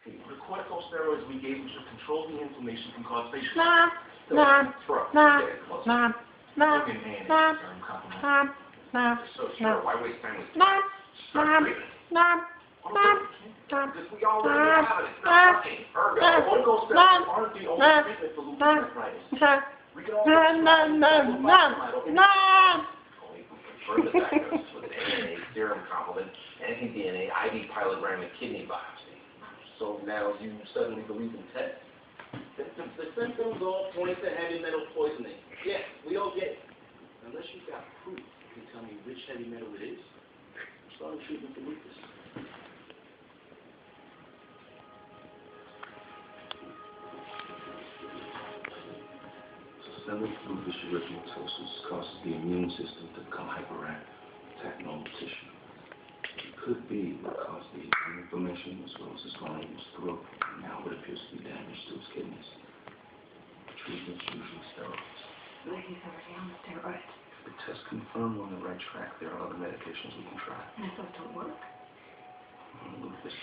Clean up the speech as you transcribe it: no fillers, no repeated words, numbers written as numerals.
The corticosteroids we gave him should control the inflammation and cause facial. So sure, why waste time with start treatment? Because we already have it. It's not working. Ergo, corticosteroids aren't the only treatment for lupus nephritis. We can also only confirm the diagnosis with an ANA serum complement, anti-DNA, IV pyelogram, and kidney biopsy. So now you suddenly believe in TED? The symptoms all point to heavy metal poisoning. Yes, we all get it. Unless you've got proof, you can tell me which heavy metal it is. Start treatment for lupus. Systemic lupus erythematosus causes the immune system to become hyperactive, attack normal tissue. It could be what caused the inflammation as well as his lung and his throat, and now it appears to be damage to his kidneys. Treatment's usually steroids. But he's already on the steroids. If the tests confirm we're on the right track, there are other medications we can try. And if those don't work? Lupus.